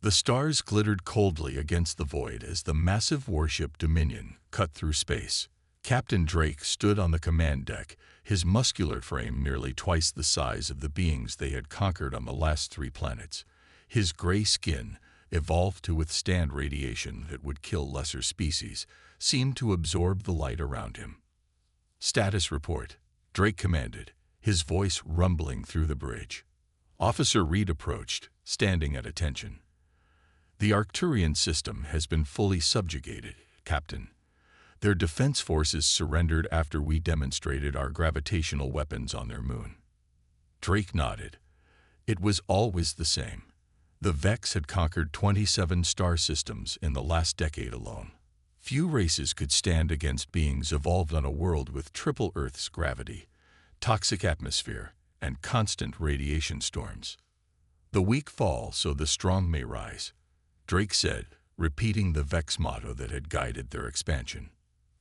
The stars glittered coldly against the void as the massive warship Dominion cut through space. Captain Drake stood on the command deck, his muscular frame nearly twice the size of the beings they had conquered on the last 3 planets. His gray skin, evolved to withstand radiation that would kill lesser species, seemed to absorb the light around him. "Status report," Drake commanded, his voice rumbling through the bridge. Officer Reed approached, standing at attention. "The Arcturian system has been fully subjugated, Captain. Their defense forces surrendered after we demonstrated our gravitational weapons on their moon." Drake nodded. It was always the same. The Vex had conquered 27 star systems in the last decade alone. Few races could stand against beings evolved on a world with triple Earth's gravity, toxic atmosphere, and constant radiation storms. "The weak fall so the strong may rise," Drake said, repeating the Vex motto that had guided their expansion.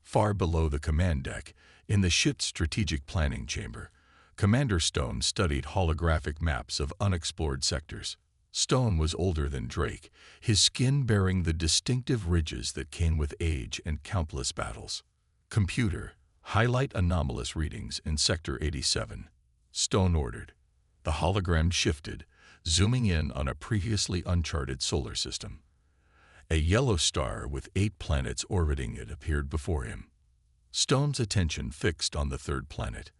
Far below the command deck, in the ship's strategic planning chamber, Commander Stone studied holographic maps of unexplored sectors. Stone was older than Drake, his skin bearing the distinctive ridges that came with age and countless battles. "Computer, highlight anomalous readings in Sector 87, Stone ordered. The hologram shifted, zooming in on a previously uncharted solar system. A yellow star with 8 planets orbiting it appeared before him. Stone's attention fixed on the 3rd planet,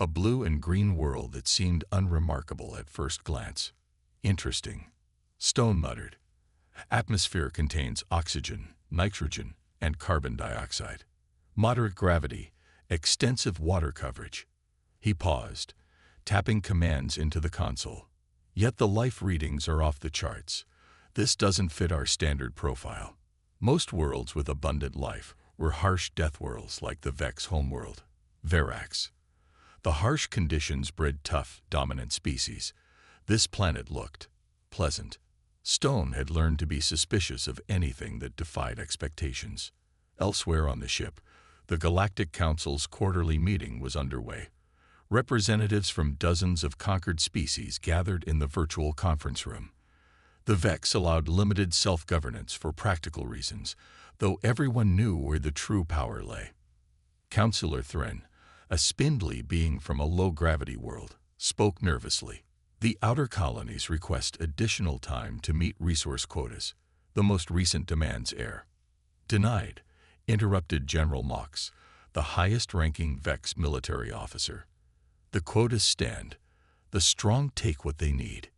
a blue and green world that seemed unremarkable at first glance. "Interesting," Stone muttered. "Atmosphere contains oxygen, nitrogen, and carbon dioxide. Moderate gravity, extensive water coverage." He paused, tapping commands into the console. "Yet the life readings are off the charts. This doesn't fit our standard profile. Most worlds with abundant life were harsh death worlds like the Vex homeworld, Verax. The harsh conditions bred tough, dominant species. This planet looked pleasant." Stone had learned to be suspicious of anything that defied expectations. Elsewhere on the ship, the Galactic Council's quarterly meeting was underway. Representatives from dozens of conquered species gathered in the virtual conference room. The Vex allowed limited self-governance for practical reasons, though everyone knew where the true power lay. Councillor Thren, a spindly being from a low-gravity world, spoke nervously. "The outer colonies request additional time to meet resource quotas. The most recent demands air." "Denied," interrupted General Mox, the highest-ranking Vex military officer. "The quotas stand. The strong take what they need."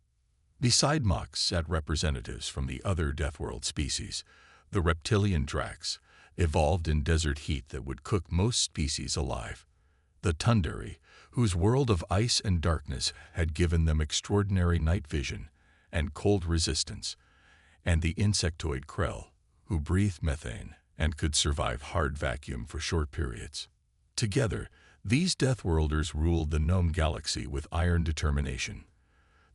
Beside Mox sat representatives from the other Deathworld species, the reptilian Drax, evolved in desert heat that would cook most species alive; the Tundari, whose world of ice and darkness had given them extraordinary night vision and cold resistance; and the insectoid Krell, who breathed methane and could survive hard vacuum for short periods. Together, these Deathworlders ruled the known galaxy with iron determination.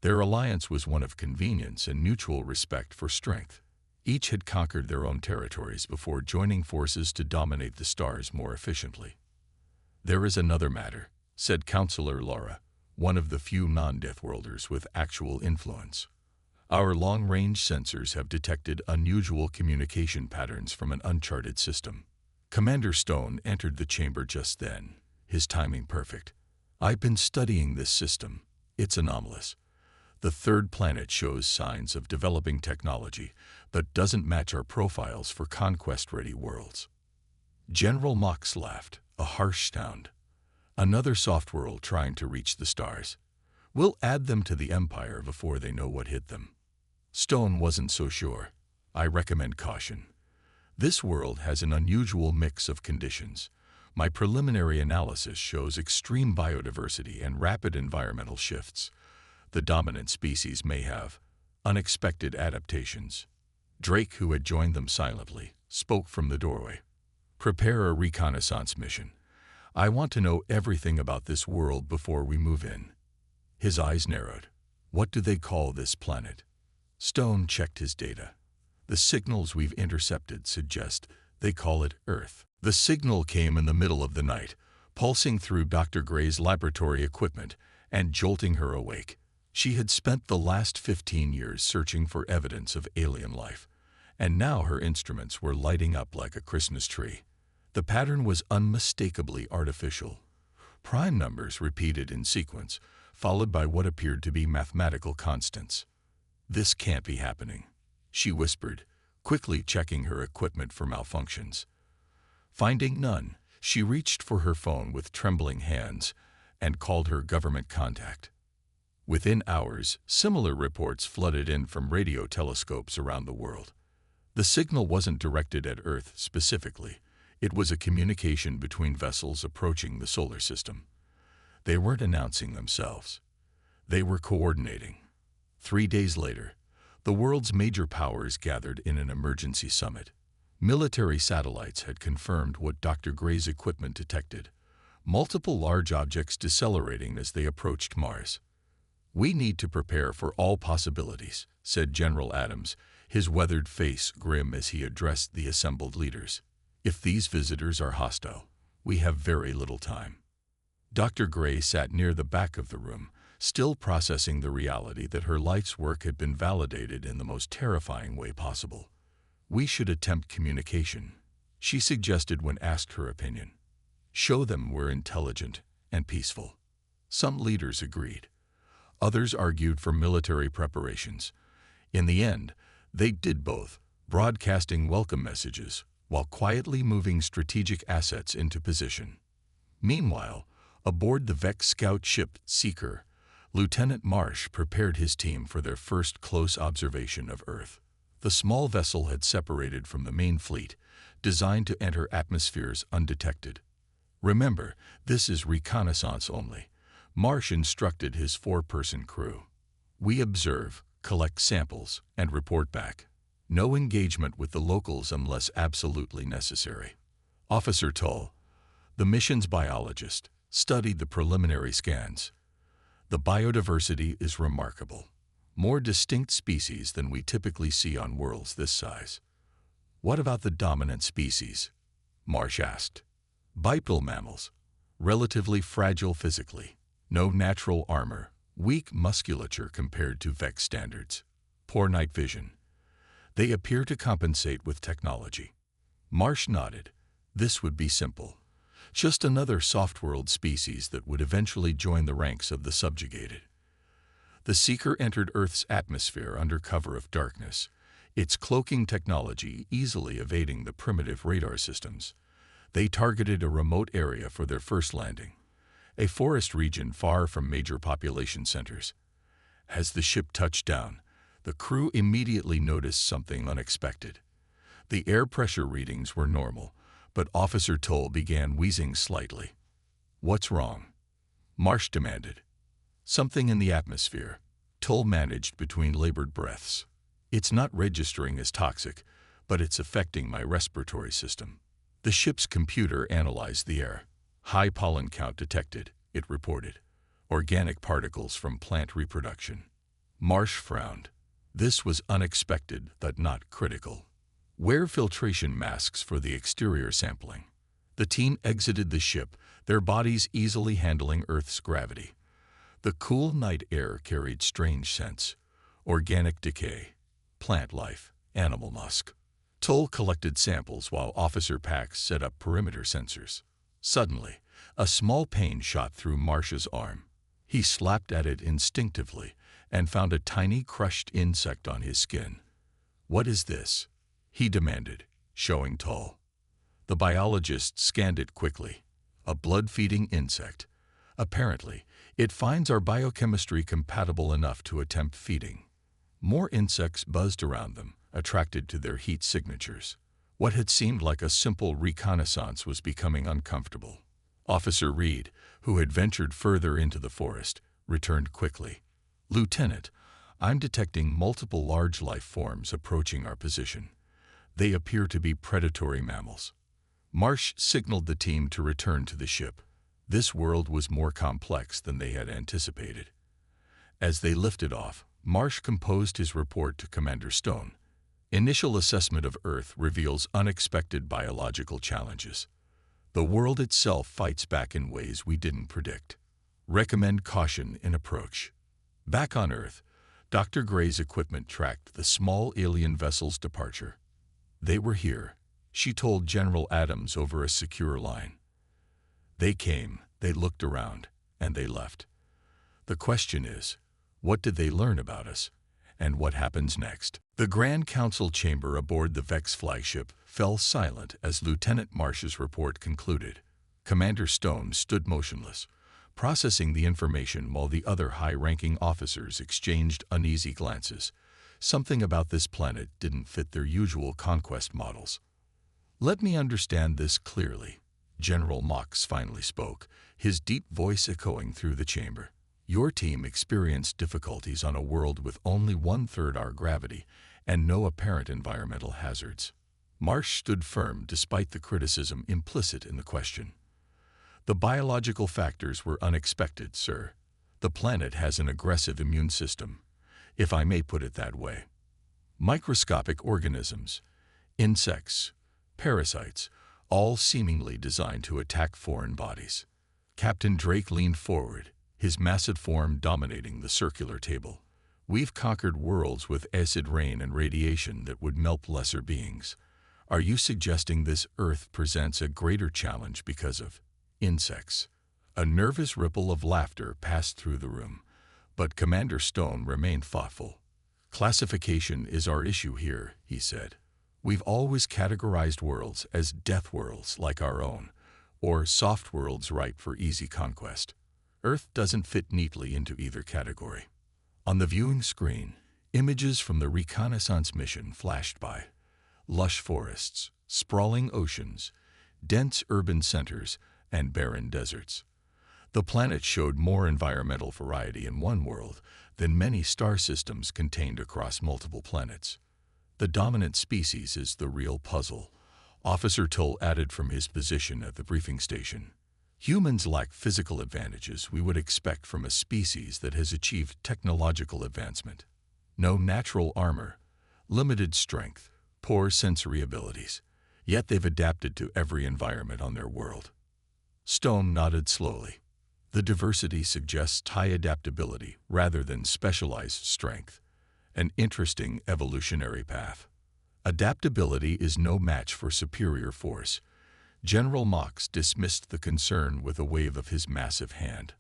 Their alliance was one of convenience and mutual respect for strength. Each had conquered their own territories before joining forces to dominate the stars more efficiently. "There is another matter," said Councillor Laura, one of the few non-Deathworlders with actual influence. "Our long-range sensors have detected unusual communication patterns from an uncharted system." Commander Stone entered the chamber just then, his timing perfect. "I've been studying this system. It's anomalous. The 3rd planet shows signs of developing technology, but doesn't match our profiles for conquest-ready worlds." General Mox laughed, a harsh sound. "Another soft world trying to reach the stars. We'll add them to the Empire before they know what hit them." Stone wasn't so sure. "I recommend caution. This world has an unusual mix of conditions. My preliminary analysis shows extreme biodiversity and rapid environmental shifts. The dominant species may have unexpected adaptations." Drake, who had joined them silently, spoke from the doorway. "Prepare a reconnaissance mission. I want to know everything about this world before we move in." His eyes narrowed. "What do they call this planet?" Stone checked his data. "The signals we've intercepted suggest they call it Earth." The signal came in the middle of the night, pulsing through Dr. Gray's laboratory equipment and jolting her awake. She had spent the last 15 years searching for evidence of alien life, and now her instruments were lighting up like a Christmas tree. The pattern was unmistakably artificial. Prime numbers repeated in sequence, followed by what appeared to be mathematical constants. "This can't be happening," she whispered, quickly checking her equipment for malfunctions. Finding none, she reached for her phone with trembling hands and called her government contact. Within hours, similar reports flooded in from radio telescopes around the world. The signal wasn't directed at Earth specifically. It was a communication between vessels approaching the solar system. They weren't announcing themselves. They were coordinating. 3 days later, the world's major powers gathered in an emergency summit. Military satellites had confirmed what Dr. Gray's equipment detected: multiple large objects decelerating as they approached Mars. "We need to prepare for all possibilities," said General Adams, his weathered face grim as he addressed the assembled leaders. "If these visitors are hostile, we have very little time." Dr. Gray sat near the back of the room, still processing the reality that her life's work had been validated in the most terrifying way possible. "We should attempt communication," she suggested when asked her opinion. "Show them we're intelligent and peaceful." Some leaders agreed. Others argued for military preparations. In the end, they did both, broadcasting welcome messages while quietly moving strategic assets into position. Meanwhile, aboard the Vex scout ship Seeker, Lieutenant Marsh prepared his team for their first close observation of Earth. The small vessel had separated from the main fleet, designed to enter atmospheres undetected. "Remember, this is reconnaissance only," Marsh instructed his 4-person crew. "We observe, collect samples, and report back. No engagement with the locals unless absolutely necessary." Officer Tull, the mission's biologist, studied the preliminary scans. "The biodiversity is remarkable. More distinct species than we typically see on worlds this size." "What about the dominant species?" Marsh asked. "Bipedal mammals, relatively fragile physically. No natural armor, weak musculature compared to Vex standards. Poor night vision. They appear to compensate with technology." Marsh nodded. This would be simple. Just another soft-world species that would eventually join the ranks of the subjugated. The Seeker entered Earth's atmosphere under cover of darkness, its cloaking technology easily evading the primitive radar systems. They targeted a remote area for their first landing, a forest region far from major population centers. As the ship touched down, the crew immediately noticed something unexpected. The air pressure readings were normal, but Officer Tull began wheezing slightly. "What's wrong?" Marsh demanded. "Something in the atmosphere," Tull managed between labored breaths. "It's not registering as toxic, but it's affecting my respiratory system." The ship's computer analyzed the air. "High pollen count detected," it reported. "Organic particles from plant reproduction." Marsh frowned. This was unexpected, but not critical. "Wear filtration masks for the exterior sampling." The team exited the ship, their bodies easily handling Earth's gravity. The cool night air carried strange scents: organic decay, plant life, animal musk. Tull collected samples while Officer Pax set up perimeter sensors. Suddenly, a small pain shot through Marsh's arm. He slapped at it instinctively and found a tiny crushed insect on his skin. "What is this?" he demanded, showing Tull. The biologist scanned it quickly. "A blood-feeding insect. Apparently, it finds our biochemistry compatible enough to attempt feeding." More insects buzzed around them, attracted to their heat signatures. What had seemed like a simple reconnaissance was becoming uncomfortable. Officer Reed, who had ventured further into the forest, returned quickly. "Lieutenant, I'm detecting multiple large life forms approaching our position. They appear to be predatory mammals." Marsh signaled the team to return to the ship. This world was more complex than they had anticipated. As they lifted off, Marsh composed his report to Commander Stone. "Initial assessment of Earth reveals unexpected biological challenges. The world itself fights back in ways we didn't predict. Recommend caution in approach." Back on Earth, Dr. Gray's equipment tracked the small alien vessel's departure. They were here, she told General Adams over a secure line. They came, they looked around, and they left. The question is, what did they learn about us? And what happens next? The Grand Council chamber aboard the Vex flagship fell silent as Lieutenant Marsh's report concluded. Commander Stone stood motionless, processing the information while the other high-ranking officers exchanged uneasy glances. Something about this planet didn't fit their usual conquest models. Let me understand this clearly, General Mox finally spoke, his deep voice echoing through the chamber. Your team experienced difficulties on a world with only 1/3 our gravity and no apparent environmental hazards. Marsh stood firm despite the criticism implicit in the question. The biological factors were unexpected, sir. The planet has an aggressive immune system, if I may put it that way. Microscopic organisms, insects, parasites, all seemingly designed to attack foreign bodies. Captain Drake leaned forward, his massive form dominating the circular table. We've conquered worlds with acid rain and radiation that would melt lesser beings. Are you suggesting this Earth presents a greater challenge because of insects? A nervous ripple of laughter passed through the room, but Commander Stone remained thoughtful. Classification is our issue here, he said. We've always categorized worlds as death worlds like our own, or soft worlds ripe for easy conquest. Earth doesn't fit neatly into either category. On the viewing screen, images from the reconnaissance mission flashed by. Lush forests, sprawling oceans, dense urban centers, and barren deserts. The planet showed more environmental variety in one world than many star systems contained across multiple planets. The dominant species is the real puzzle, Officer Tull added from his position at the briefing station. Humans lack physical advantages we would expect from a species that has achieved technological advancement. No natural armor, limited strength, poor sensory abilities, yet they've adapted to every environment on their world. Stone nodded slowly. The diversity suggests high adaptability rather than specialized strength, an interesting evolutionary path. Adaptability is no match for superior force. General Mox dismissed the concern with a wave of his massive hand.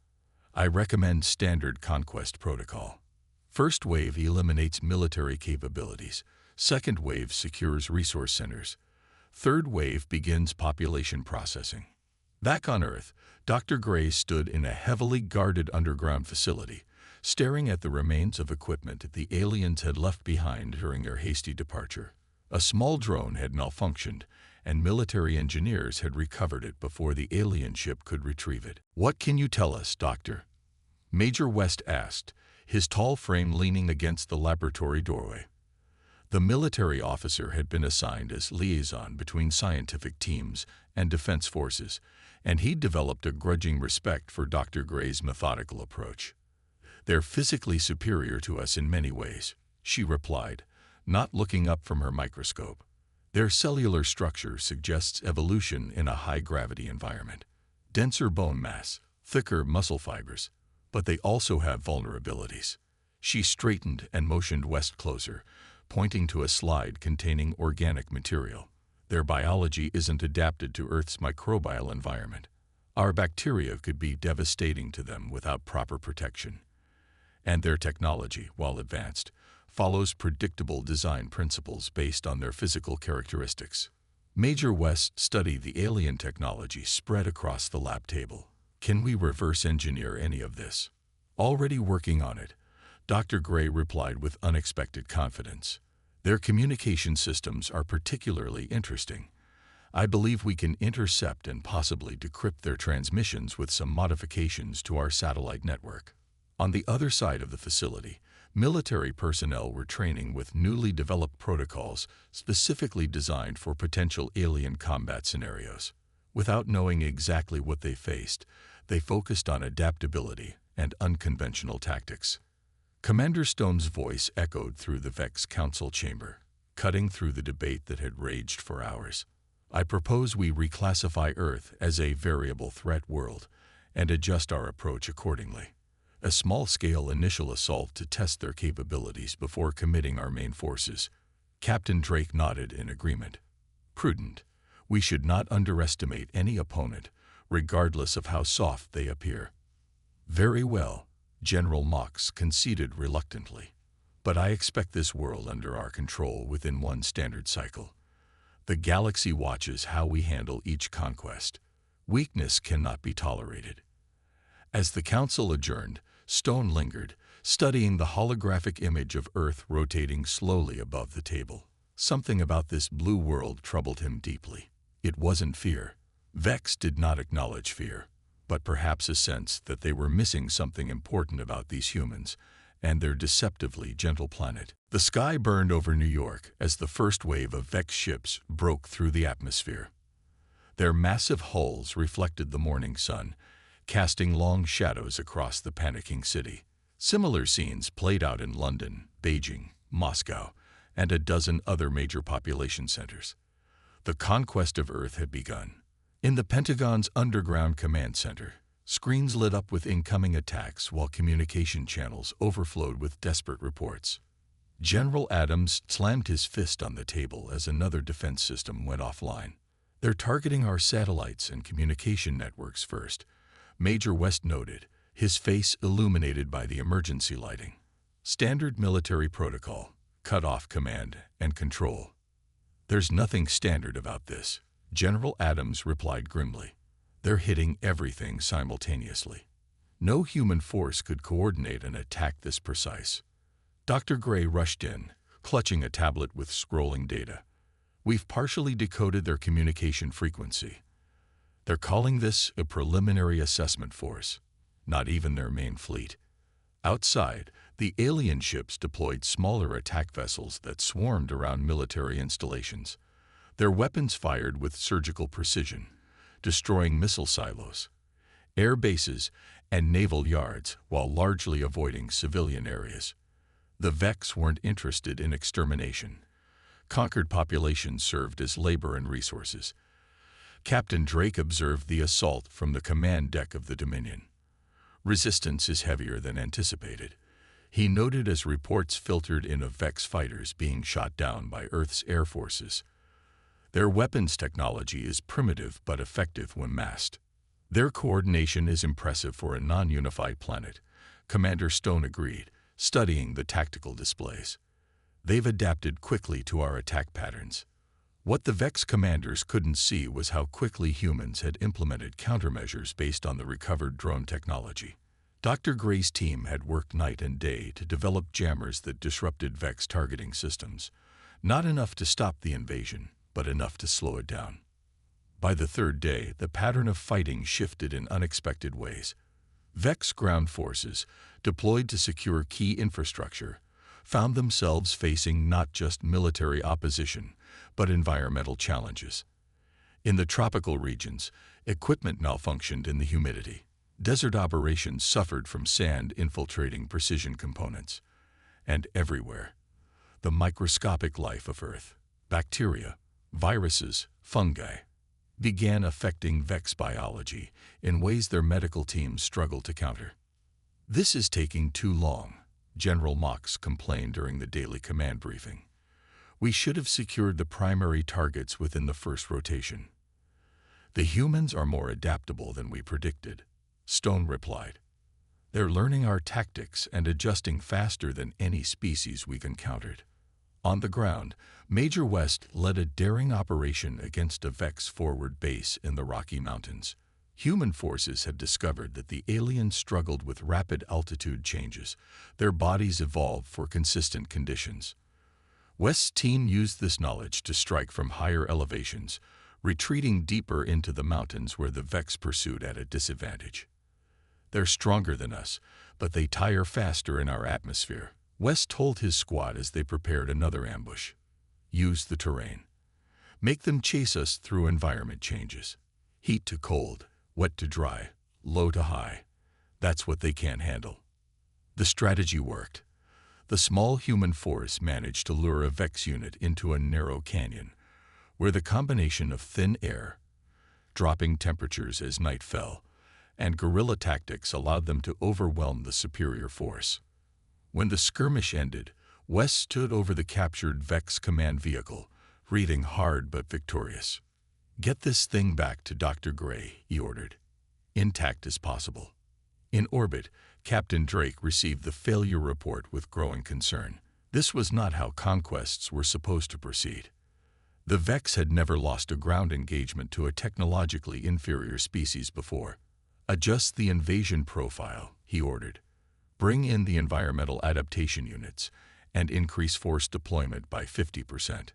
I recommend standard conquest protocol. First wave eliminates military capabilities. Second wave secures resource centers. Third wave begins population processing. Back on Earth, Dr. Gray stood in a heavily guarded underground facility, staring at the remains of equipment the aliens had left behind during their hasty departure. A small drone had malfunctioned, and military engineers had recovered it before the alien ship could retrieve it. What can you tell us, Doctor? Major West asked, his tall frame leaning against the laboratory doorway. The military officer had been assigned as liaison between scientific teams and defense forces, and he'd developed a grudging respect for Dr. Gray's methodical approach. They're physically superior to us in many ways, she replied, not looking up from her microscope. Their cellular structure suggests evolution in a high-gravity environment. Denser bone mass, thicker muscle fibers, but they also have vulnerabilities. She straightened and motioned West closer, pointing to a slide containing organic material. Their biology isn't adapted to Earth's microbial environment. Our bacteria could be devastating to them without proper protection. And their technology, while advanced, follows predictable design principles based on their physical characteristics. Major West studied the alien technology spread across the lab table. Can we reverse engineer any of this? Already working on it, Dr. Gray replied with unexpected confidence. Their communication systems are particularly interesting. I believe we can intercept and possibly decrypt their transmissions with some modifications to our satellite network. On the other side of the facility, military personnel were training with newly developed protocols specifically designed for potential alien combat scenarios. Without knowing exactly what they faced, they focused on adaptability and unconventional tactics. Commander Stone's voice echoed through the Vex Council chamber, cutting through the debate that had raged for hours. I propose we reclassify Earth as a variable threat world and adjust our approach accordingly. A small-scale initial assault to test their capabilities before committing our main forces. Captain Drake nodded in agreement. Prudent. We should not underestimate any opponent, regardless of how soft they appear. Very well, General Mox conceded reluctantly. But I expect this world under our control within one standard cycle. The galaxy watches how we handle each conquest. Weakness cannot be tolerated. As the council adjourned, Stone lingered, studying the holographic image of Earth rotating slowly above the table. Something about this blue world troubled him deeply. It wasn't fear. Vex did not acknowledge fear, but perhaps a sense that they were missing something important about these humans and their deceptively gentle planet. The sky burned over New York as the first wave of Vex ships broke through the atmosphere. Their massive hulls reflected the morning sun, casting long shadows across the panicking city. Similar scenes played out in London, Beijing, Moscow, and a dozen other major population centers. The conquest of Earth had begun. In the Pentagon's underground command center, screens lit up with incoming attacks while communication channels overflowed with desperate reports. General Adams slammed his fist on the table as another defense system went offline. They're targeting our satellites and communication networks first, Major West noted, his face illuminated by the emergency lighting. Standard military protocol, cut off command and control. There's nothing standard about this, General Adams replied grimly. They're hitting everything simultaneously. No human force could coordinate an attack this precise. Dr. Gray rushed in, clutching a tablet with scrolling data. We've partially decoded their communication frequency. They're calling this a preliminary assessment force, not even their main fleet. Outside, the alien ships deployed smaller attack vessels that swarmed around military installations. Their weapons fired with surgical precision, destroying missile silos, air bases, and naval yards while largely avoiding civilian areas. The Vex weren't interested in extermination. Conquered populations served as labor and resources. Captain Drake observed the assault from the command deck of the Dominion. Resistance is heavier than anticipated, he noted as reports filtered in of Vex fighters being shot down by Earth's air forces. Their weapons technology is primitive but effective when massed. Their coordination is impressive for a non-unified planet, Commander Stone agreed, studying the tactical displays. They've adapted quickly to our attack patterns. What the Vex commanders couldn't see was how quickly humans had implemented countermeasures based on the recovered drone technology. Dr. Gray's team had worked night and day to develop jammers that disrupted Vex targeting systems. Not enough to stop the invasion, but enough to slow it down. By the third day, the pattern of fighting shifted in unexpected ways. Vex ground forces, deployed to secure key infrastructure, found themselves facing not just military opposition, but environmental challenges. In the tropical regions, equipment malfunctioned in the humidity. Desert operations suffered from sand infiltrating precision components. And everywhere, the microscopic life of Earth, bacteria, viruses, fungi, began affecting Vex biology in ways their medical teams struggled to counter. This is taking too long, General Mox complained during the daily command briefing. We should have secured the primary targets within the first rotation. The humans are more adaptable than we predicted, Stone replied. They're learning our tactics and adjusting faster than any species we've encountered. On the ground, Major West led a daring operation against a Vex forward base in the Rocky Mountains. Human forces had discovered that the aliens struggled with rapid altitude changes. Their bodies evolved for consistent conditions. West's team used this knowledge to strike from higher elevations, retreating deeper into the mountains where the Vex pursued at a disadvantage. They're stronger than us, but they tire faster in our atmosphere, West told his squad as they prepared another ambush. Use the terrain. Make them chase us through environment changes. Heat to cold, wet to dry, low to high. That's what they can't handle. The strategy worked. The small human force managed to lure a Vex unit into a narrow canyon, where the combination of thin air, dropping temperatures as night fell, and guerrilla tactics allowed them to overwhelm the superior force. When the skirmish ended, West stood over the captured Vex command vehicle, breathing hard but victorious. "Get this thing back to Dr. Gray," he ordered. "Intact as possible." In orbit, Captain Drake received the failure report with growing concern. This was not how conquests were supposed to proceed. The Vex had never lost a ground engagement to a technologically inferior species before. "Adjust the invasion profile," he ordered. "Bring in the environmental adaptation units and increase force deployment by 50%.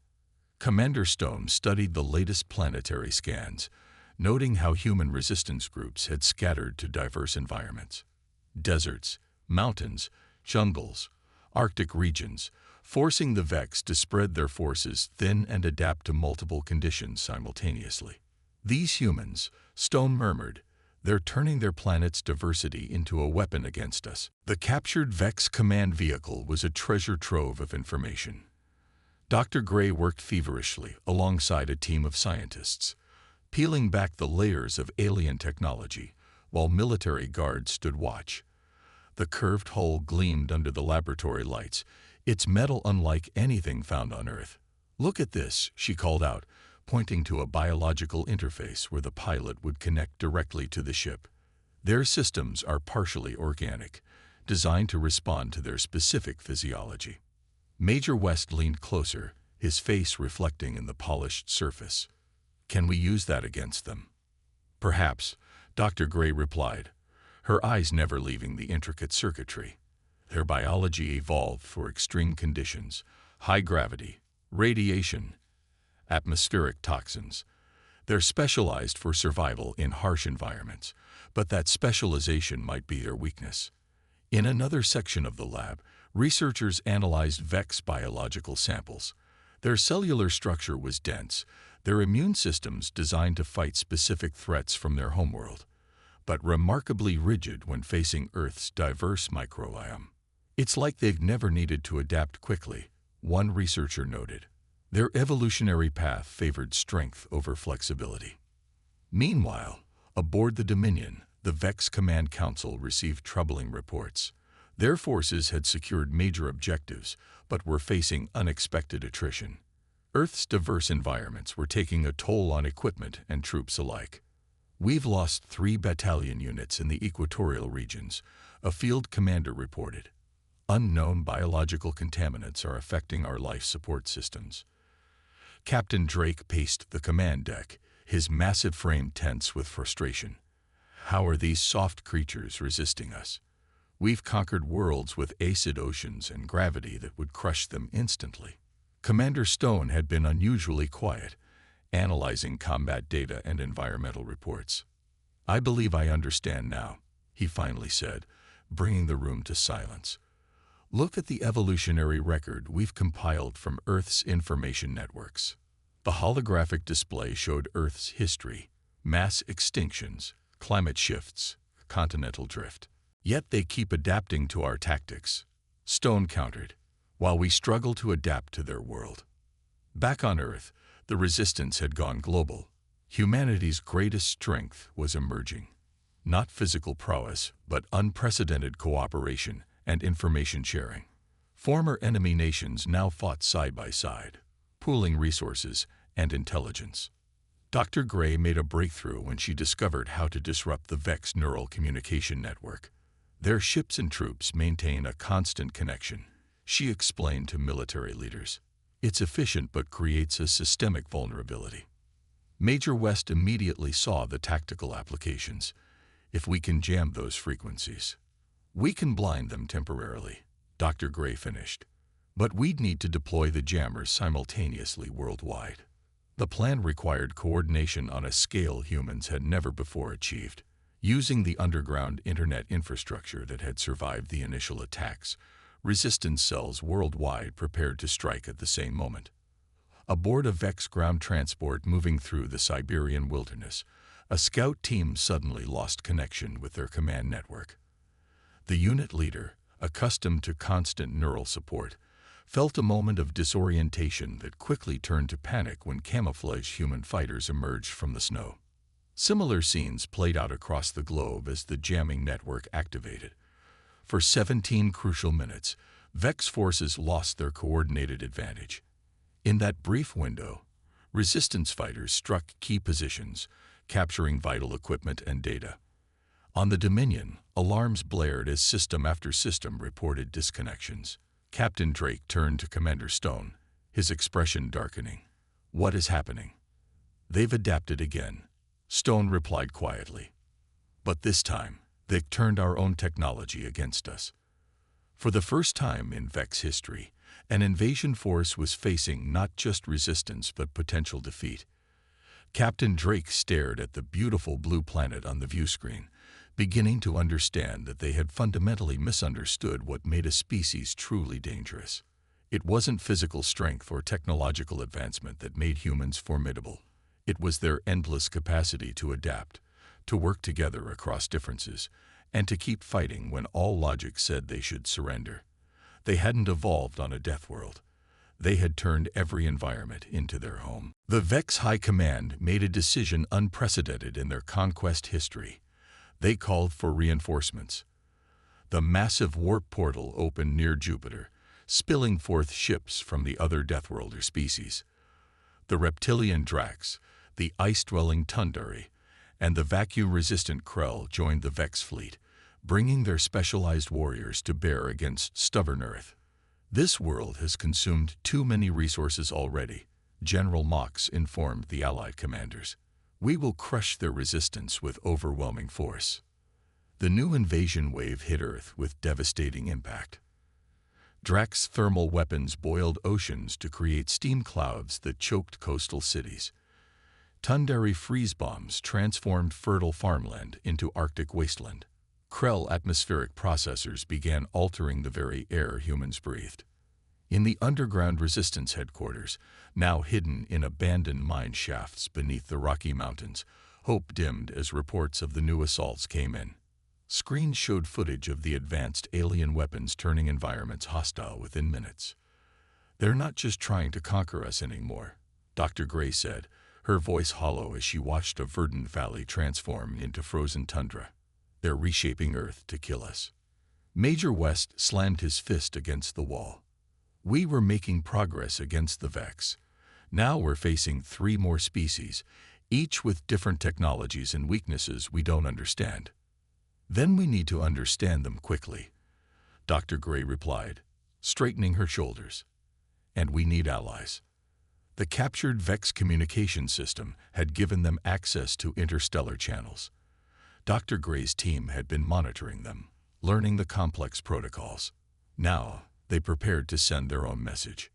Commander Stone studied the latest planetary scans, noting how human resistance groups had scattered to diverse environments. Deserts, mountains, jungles, Arctic regions, forcing the Vex to spread their forces thin and adapt to multiple conditions simultaneously. "These humans," Stone murmured, "they're turning their planet's diversity into a weapon against us." The captured Vex command vehicle was a treasure trove of information. Dr. Gray worked feverishly alongside a team of scientists, peeling back the layers of alien technology while military guards stood watch. The curved hull gleamed under the laboratory lights, its metal unlike anything found on Earth. "Look at this," she called out, pointing to a biological interface where the pilot would connect directly to the ship. "Their systems are partially organic, designed to respond to their specific physiology." Major West leaned closer, his face reflecting in the polished surface. "Can we use that against them?" "Perhaps," Dr. Gray replied, her eyes never leaving the intricate circuitry. "Their biology evolved for extreme conditions, high gravity, radiation, atmospheric toxins. They're specialized for survival in harsh environments, but that specialization might be their weakness." In another section of the lab, researchers analyzed Vex biological samples. Their cellular structure was dense, their immune systems designed to fight specific threats from their homeworld, but remarkably rigid when facing Earth's diverse microbiome. "It's like they've never needed to adapt quickly," one researcher noted. "Their evolutionary path favored strength over flexibility." Meanwhile, aboard the Dominion, the Vex Command Council received troubling reports. Their forces had secured major objectives, but were facing unexpected attrition. Earth's diverse environments were taking a toll on equipment and troops alike. "We've lost 3 battalion units in the equatorial regions," a field commander reported. "Unknown biological contaminants are affecting our life support systems." Captain Drake paced the command deck, his massive frame tense with frustration. "How are these soft creatures resisting us? We've conquered worlds with acid oceans and gravity that would crush them instantly." Commander Stone had been unusually quiet, analyzing combat data and environmental reports. "I believe I understand now," he finally said, bringing the room to silence. "Look at the evolutionary record we've compiled from Earth's information networks." The holographic display showed Earth's history, mass extinctions, climate shifts, continental drift. "Yet they keep adapting to our tactics," Stone countered, "while we struggle to adapt to their world." Back on Earth, the resistance had gone global. Humanity's greatest strength was emerging. Not physical prowess, but unprecedented cooperation and information sharing. Former enemy nations now fought side by side, pooling resources and intelligence. Dr. Gray made a breakthrough when she discovered how to disrupt the Vex neural communication network. "Their ships and troops maintain a constant connection," she explained to military leaders. "It's efficient but creates a systemic vulnerability." Major West immediately saw the tactical applications. "If we can jam those frequencies, we can blind them temporarily," Dr. Gray finished. "But we'd need to deploy the jammers simultaneously worldwide." The plan required coordination on a scale humans had never before achieved. Using the underground internet infrastructure that had survived the initial attacks, resistance cells worldwide prepared to strike at the same moment. Aboard a Vex ground transport moving through the Siberian wilderness, a scout team suddenly lost connection with their command network. The unit leader, accustomed to constant neural support, felt a moment of disorientation that quickly turned to panic when camouflaged human fighters emerged from the snow. Similar scenes played out across the globe as the jamming network activated. For 17 crucial minutes, Vex forces lost their coordinated advantage. In that brief window, resistance fighters struck key positions, capturing vital equipment and data. On the Dominion, alarms blared as system after system reported disconnections. Captain Drake turned to Commander Stone, his expression darkening. "What is happening?" "They've adapted again," Stone replied quietly. "But this time, they've turned our own technology against us." For the first time in Vex history, an invasion force was facing not just resistance but potential defeat. Captain Drake stared at the beautiful blue planet on the view screen, beginning to understand that they had fundamentally misunderstood what made a species truly dangerous. It wasn't physical strength or technological advancement that made humans formidable. It was their endless capacity to adapt, to work together across differences, and to keep fighting when all logic said they should surrender. They hadn't evolved on a death world. They had turned every environment into their home. The Vex High Command made a decision unprecedented in their conquest history. They called for reinforcements. The massive warp portal opened near Jupiter, spilling forth ships from the other Deathworlder species. The reptilian Drax, the ice-dwelling Tundari, and the vacuum-resistant Krell joined the Vex fleet, bringing their specialized warriors to bear against stubborn Earth. "This world has consumed too many resources already," General Mox informed the Allied commanders. "We will crush their resistance with overwhelming force." The new invasion wave hit Earth with devastating impact. Drax thermal weapons boiled oceans to create steam clouds that choked coastal cities. Tundari freeze bombs transformed fertile farmland into Arctic wasteland. Krell atmospheric processors began altering the very air humans breathed. In the underground resistance headquarters, now hidden in abandoned mine shafts beneath the Rocky Mountains, hope dimmed as reports of the new assaults came in. Screens showed footage of the advanced alien weapons turning environments hostile within minutes. "They're not just trying to conquer us anymore," Dr. Gray said, her voice hollow as she watched a verdant valley transform into frozen tundra. "They're reshaping Earth to kill us." Major West slammed his fist against the wall. "We were making progress against the Vex. Now we're facing 3 more species, each with different technologies and weaknesses we don't understand. Then we need to understand them quickly," Dr. Gray replied, straightening her shoulders. "And we need allies." The captured Vex communication system had given them access to interstellar channels. Dr. Gray's team had been monitoring them, learning the complex protocols. Now, they prepared to send their own message.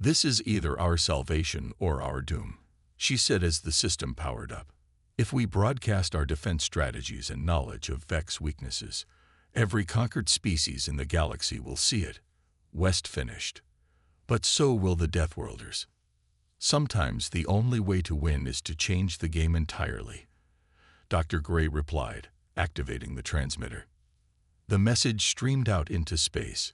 "This is either our salvation or our doom," she said as the system powered up. "If we broadcast our defense strategies and knowledge of Vex weaknesses, every conquered species in the galaxy will see it," West finished. "But so will the Deathworlders. Sometimes the only way to win is to change the game entirely," Dr. Gray replied, activating the transmitter. The message streamed out into space,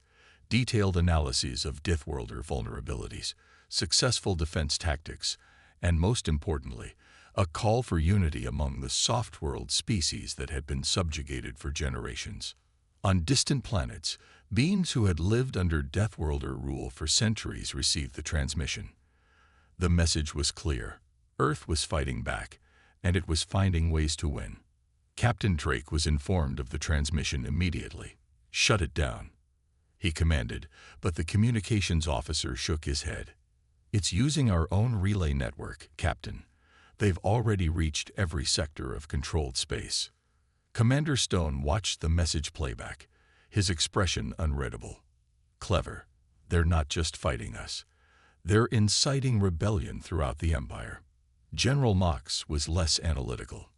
detailed analyses of Deathworlder vulnerabilities, successful defense tactics, and most importantly, a call for unity among the soft-world species that had been subjugated for generations. On distant planets, beings who had lived under Deathworlder rule for centuries received the transmission. The message was clear. Earth was fighting back, and it was finding ways to win. Captain Drake was informed of the transmission immediately. "Shut it down," he commanded, but the communications officer shook his head. "It's using our own relay network, Captain. They've already reached every sector of controlled space." Commander Stone watched the message playback, his expression unreadable. "Clever. They're not just fighting us. They're inciting rebellion throughout the Empire." General Mox was less analytical.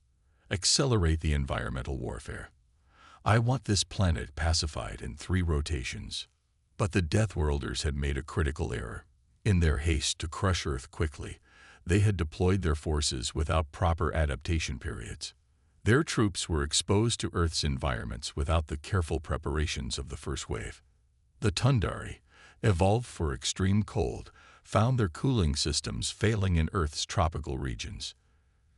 "Accelerate the environmental warfare. I want this planet pacified in 3 rotations." But the Deathworlders had made a critical error. In their haste to crush Earth quickly, they had deployed their forces without proper adaptation periods. Their troops were exposed to Earth's environments without the careful preparations of the first wave. The Tundari, evolved for extreme cold, found their cooling systems failing in Earth's tropical regions.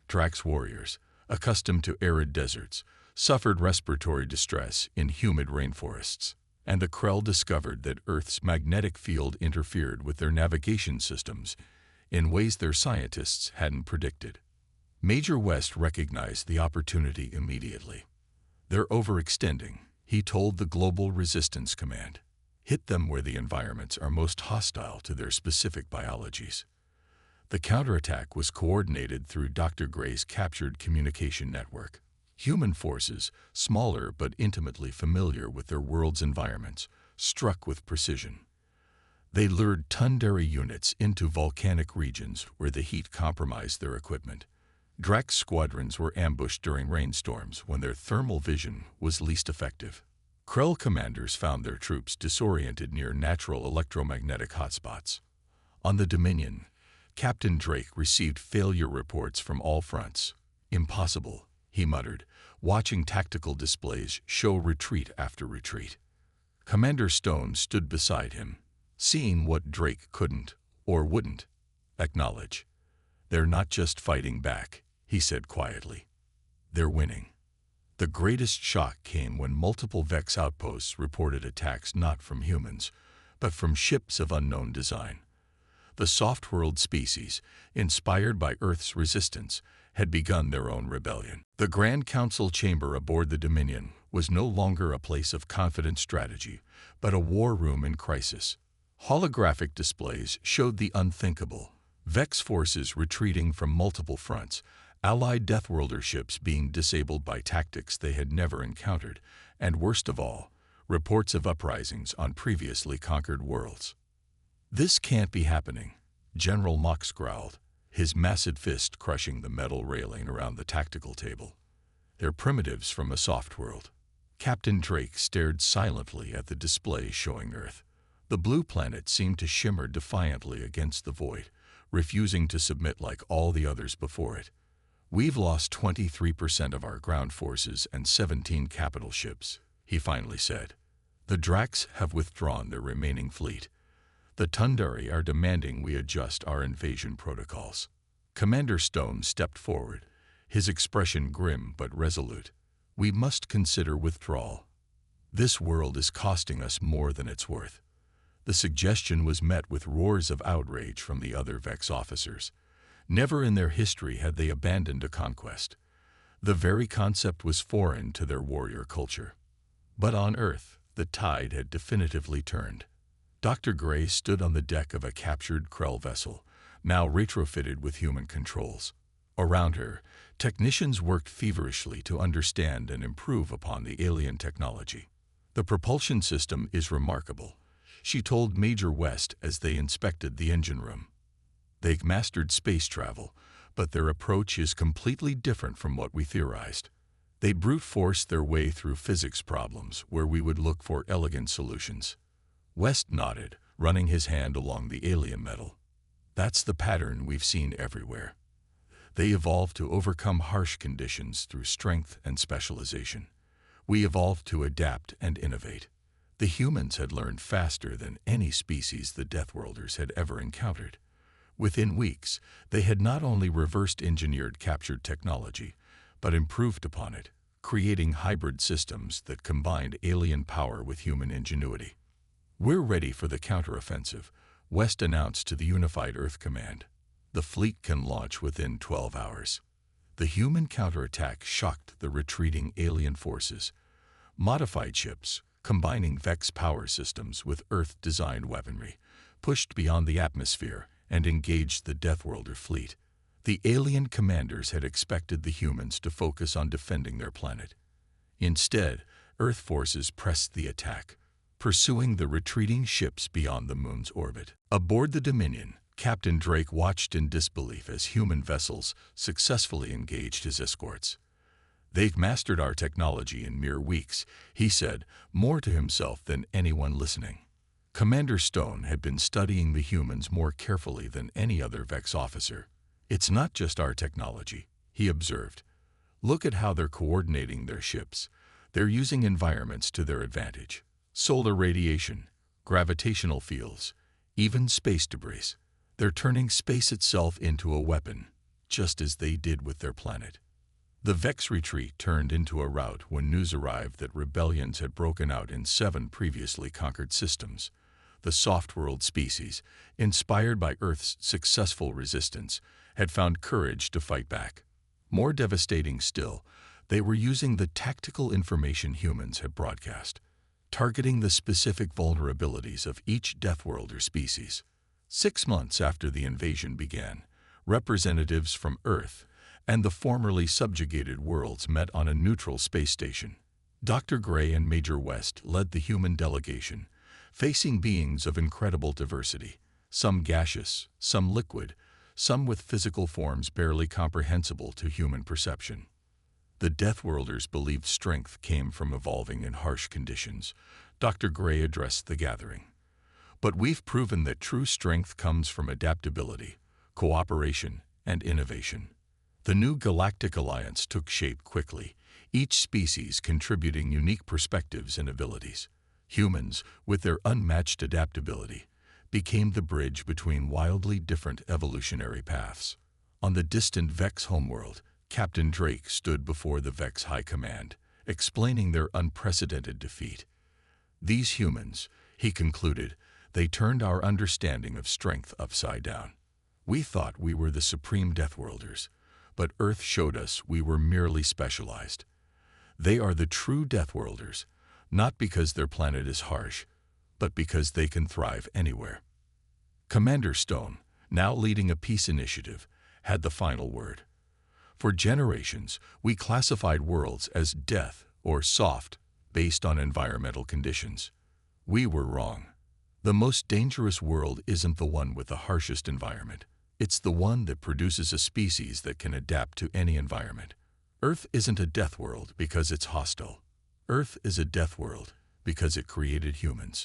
Drax warriors, accustomed to arid deserts, suffered respiratory distress in humid rainforests, and the Krell discovered that Earth's magnetic field interfered with their navigation systems in ways their scientists hadn't predicted. Major West recognized the opportunity immediately. "They're overextending," he told the Global Resistance Command. "Hit them where the environments are most hostile to their specific biologies." The counterattack was coordinated through Dr. Gray's captured communication network. Human forces, smaller but intimately familiar with their world's environments, struck with precision. They lured Tundra units into volcanic regions where the heat compromised their equipment. Drax squadrons were ambushed during rainstorms when their thermal vision was least effective. Krell commanders found their troops disoriented near natural electromagnetic hotspots. On the Dominion, Captain Drake received failure reports from all fronts. "Impossible," he muttered, watching tactical displays show retreat after retreat. Commander Stone stood beside him, seeing what Drake couldn't, or wouldn't, acknowledge. "They're not just fighting back," he said quietly. "They're winning." The greatest shock came when multiple Vex outposts reported attacks not from humans, but from ships of unknown design. The soft-world species, inspired by Earth's resistance, had begun their own rebellion. The Grand Council chamber aboard the Dominion was no longer a place of confident strategy, but a war room in crisis. Holographic displays showed the unthinkable: Vex forces retreating from multiple fronts, Allied Deathworlder ships being disabled by tactics they had never encountered, and worst of all, reports of uprisings on previously conquered worlds. "This can't be happening," General Mox growled, his massive fist crushing the metal railing around the tactical table. "They're primitives from a soft world." Captain Drake stared silently at the display showing Earth. The blue planet seemed to shimmer defiantly against the void, refusing to submit like all the others before it. "We've lost 23% of our ground forces and 17 capital ships," he finally said. "The Drax have withdrawn their remaining fleet. The Tundari are demanding we adjust our invasion protocols." Commander Stone stepped forward, his expression grim but resolute. "We must consider withdrawal. This world is costing us more than it's worth." The suggestion was met with roars of outrage from the other Vex officers. Never in their history had they abandoned a conquest. The very concept was foreign to their warrior culture. But on Earth, the tide had definitively turned. Dr. Gray stood on the deck of a captured Krell vessel, now retrofitted with human controls. Around her, technicians worked feverishly to understand and improve upon the alien technology. "The propulsion system is remarkable," she told Major West as they inspected the engine room. "They've mastered space travel, but their approach is completely different from what we theorized. They brute forced their way through physics problems where we would look for elegant solutions." West nodded, running his hand along the alien metal. "That's the pattern we've seen everywhere. They evolved to overcome harsh conditions through strength and specialization. We evolved to adapt and innovate. The humans had learned faster than any species the Deathworlders had ever encountered. Within weeks, they had not only reverse-engineered captured technology, but improved upon it, creating hybrid systems that combined alien power with human ingenuity. "We're ready for the counteroffensive," West announced to the Unified Earth Command. "The fleet can launch within 12 hours." The human counterattack shocked the retreating alien forces. Modified ships, combining Vex power systems with Earth-designed weaponry, pushed beyond the atmosphere and engaged the Deathworlder fleet. The alien commanders had expected the humans to focus on defending their planet. Instead, Earth forces pressed the attack, pursuing the retreating ships beyond the moon's orbit. Aboard the Dominion, Captain Drake watched in disbelief as human vessels successfully engaged his escorts. "They've mastered our technology in mere weeks," he said, more to himself than anyone listening. Commander Stone had been studying the humans more carefully than any other Vex officer. "It's not just our technology," he observed. "Look at how they're coordinating their ships. They're using environments to their advantage. Solar radiation, gravitational fields, even space debris. They're turning space itself into a weapon, just as they did with their planet." The Vex retreat turned into a rout when news arrived that rebellions had broken out in 7 previously conquered systems. The soft-world species, inspired by Earth's successful resistance, had found courage to fight back. More devastating still, they were using the tactical information humans had broadcast, targeting the specific vulnerabilities of each Deathworlder species. 6 months after the invasion began, representatives from Earth and the formerly subjugated worlds met on a neutral space station. Dr. Gray and Major West led the human delegation, facing beings of incredible diversity, some gaseous, some liquid, some with physical forms barely comprehensible to human perception. The Deathworlders believed strength came from evolving in harsh conditions. Dr. Gray addressed the gathering. But we've proven that true strength comes from adaptability, cooperation, and innovation. The new Galactic Alliance took shape quickly, each species contributing unique perspectives and abilities. Humans, with their unmatched adaptability, became the bridge between wildly different evolutionary paths. On the distant Vex homeworld, Captain Drake stood before the Vex High Command, explaining their unprecedented defeat. These humans, he concluded, they turned our understanding of strength upside down. We thought we were the supreme Deathworlders, but Earth showed us we were merely specialized. They are the true Deathworlders, not because their planet is harsh, but because they can thrive anywhere. Commander Stone, now leading a peace initiative, had the final word. For generations, we classified worlds as death or soft based on environmental conditions. We were wrong. The most dangerous world isn't the one with the harshest environment. It's the one that produces a species that can adapt to any environment. Earth isn't a death world because it's hostile. Earth is a death world because it created humans.